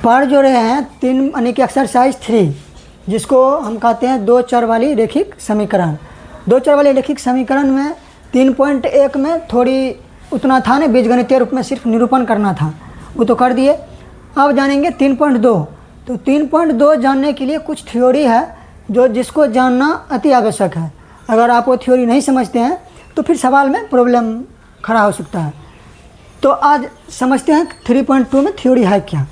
पढ़ जो रहे हैं 3 यानी कि एक्सरसाइज 3, जिसको हम कहते हैं 2 चर वाली रेखिक समीकरण। 2 चर वाली रेखिक समीकरण में 3.1 में थोड़ी उतना था नहीं, बीजगणितीय रूप में सिर्फ निरूपण करना था, वो तो कर दिए। अब जानेंगे 3.2। तो 3.2 जानने के लिए कुछ थ्योरी है जिसको जानना अति आवश्यक है। अगर आप वो थ्योरी नहीं समझते हैं तो फिर सवाल में प्रॉब्लम खड़ा हो सकता है। तो आज समझते हैं 3.2 में थ्योरी है क्या।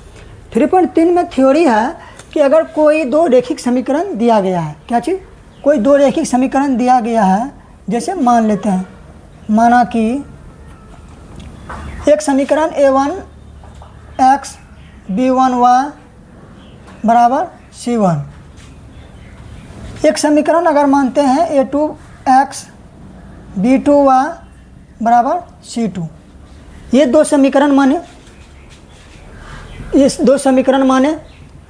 3.3 में थ्योरी है कि अगर कोई 2 रेखिक समीकरण दिया गया है, क्या चीज़, कोई 2 रेखिक समीकरण दिया गया है, जैसे मान लेते हैं, माना कि एक समीकरण a1x b1y बराबर c1, एक समीकरण अगर मानते हैं a2x b2y बराबर c2। ये 2 समीकरण माने, इस 2 समीकरण माने,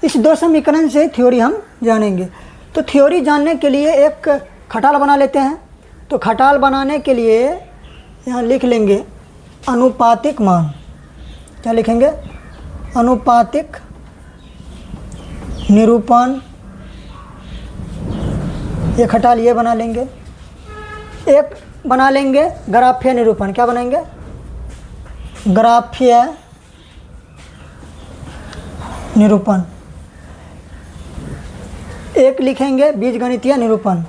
इस 2 समीकरण से थ्योरी हम जानेंगे। तो थ्योरी जानने के लिए एक खटाल बना लेते हैं। तो खटाल बनाने के लिए यहाँ लिख लेंगे अनुपातिक मान। क्या लिखेंगे? अनुपातिक निरूपण। ये खटाल ये बना लेंगे। एक बना लेंगे ग्राफीय निरूपण। क्या बनाएंगे? ग्राफीय निरूपण। एक लिखेंगे बीजगणितीय निरूपण।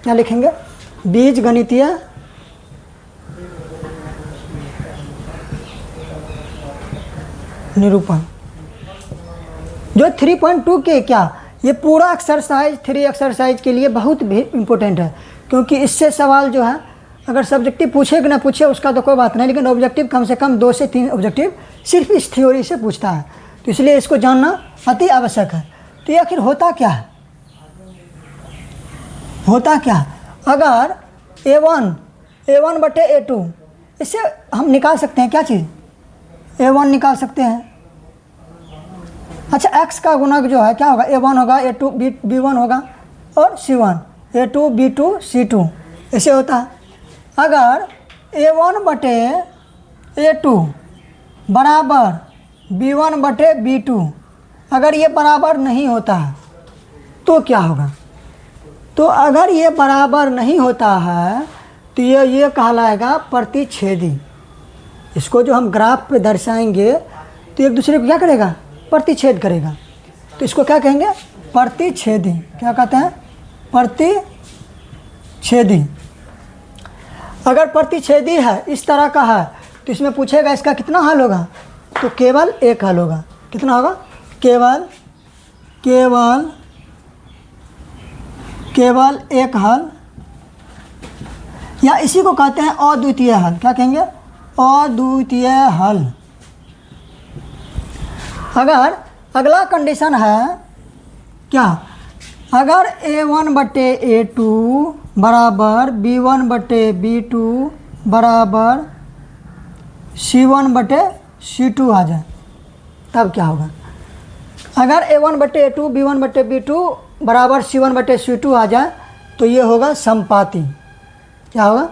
क्या लिखेंगे? बीजगणितीय निरूपण। जो 3.2 के क्या, ये पूरा एक्सरसाइज 3 एक्सरसाइज के लिए बहुत भी इम्पोर्टेंट है, क्योंकि इससे सवाल जो है अगर सब्जेक्टिव पूछे कि ना पूछे उसका तो कोई बात नहीं, लेकिन ऑब्जेक्टिव कम से कम 2 से 3 ऑब्जेक्टिव सिर्फ इस थ्योरी से पूछता है। तो इसलिए इसको जानना अति आवश्यक है। तो ये आखिर होता क्या है? होता क्या? अगर a1 बटे a2, इससे हम निकाल सकते हैं क्या चीज़? a1 निकाल सकते हैं। अच्छा, x का गुणक जो है क्या होगा? a1 होगा, a2 b1 होगा और c1, a2 b2 c2, ऐसे होता है। अगर a1 बटे a2 बराबर b1 बटे b2, अगर ये बराबर नहीं होता है तो क्या होगा? तो अगर ये बराबर नहीं होता है तो ये कहलाएगा प्रतिच्छेदी। इसको जो हम ग्राफ पे दर्शाएंगे तो एक दूसरे को क्या करेगा? प्रतिच्छेद करेगा। तो इसको क्या कहेंगे? प्रतिच्छेदी। क्या कहते हैं? प्रतिच्छेदी। अगर प्रतिच्छेदी है, इस तरह का है, तो इसमें पूछेगा इसका कितना हल होगा? तो केवल एक हल होगा। कितना होगा? केवल एक हल, या इसी को कहते हैं अद्वितीय हल। क्या कहेंगे? अद्वितीय हल। अगर अगला कंडीशन है क्या? अगर a1 बटे a2 बराबर b1 बटे b2 बराबर c1 बटे c2 आ जाए, तब क्या होगा? अगर a1 बटे a2 b1 बटे b2 बराबर c1 बटे c2 आ जाए तो ये होगा संपाती। क्या होगा?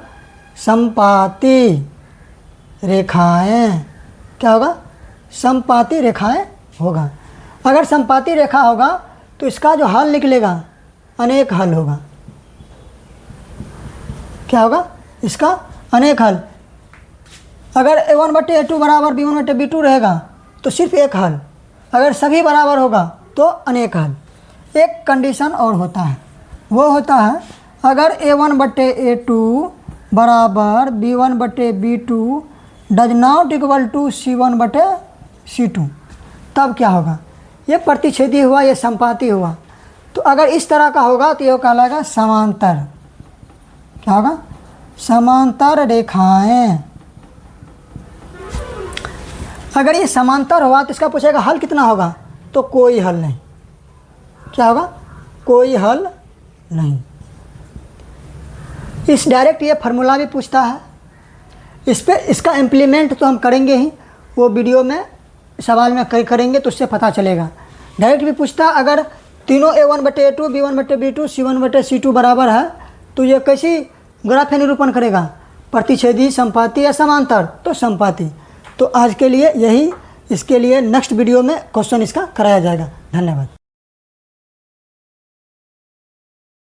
संपाती रेखाएं। क्या होगा? संपाती रेखाएं होगा। अगर संपाती रेखा होगा तो इसका जो हल निकलेगा अनेक हल होगा। क्या होगा? इसका अनेक हल। अगर a1 बटे a2 बराबर b1 बटे b2 रहेगा तो सिर्फ एक हल, अगर सभी बराबर होगा तो अनेक हल। एक कंडीशन और होता है, वो होता है अगर a1 बटे a2 बराबर b1 बटे b2 does not equal to c1 बटे c2, तब क्या होगा? ये प्रतिच्छेदी हुआ, ये संपाती हुआ। तो अगर इस तरह का होगा तो ये कहलाएगा समांतर। क्या होगा? समांतर रेखाएं। अगर ये समांतर हुआ तो इसका पूछेगा हल कितना होगा? तो कोई हल नहीं। क्या होगा? कोई हल नहीं। इस डायरेक्ट ये फार्मूला भी पूछता है। इस पे इसका इम्प्लीमेंट तो हम करेंगे ही, वो वीडियो में सवाल में करेंगे तो उससे पता चलेगा। डायरेक्ट भी पूछता है अगर तीनों a1 बटे a2 b1 बटे b2 c1 बटे c2 बराबर है तो ये कैसी ग्राफीय निरूपण करेगा? प्रतिच्छेदी, संपाती या समांतर? तो संपाती। तो आज के लिए यही इसके लिए नेक्स्ट वीडियो में क्वेश्चन इसका कराया जाएगा। धन्यवाद।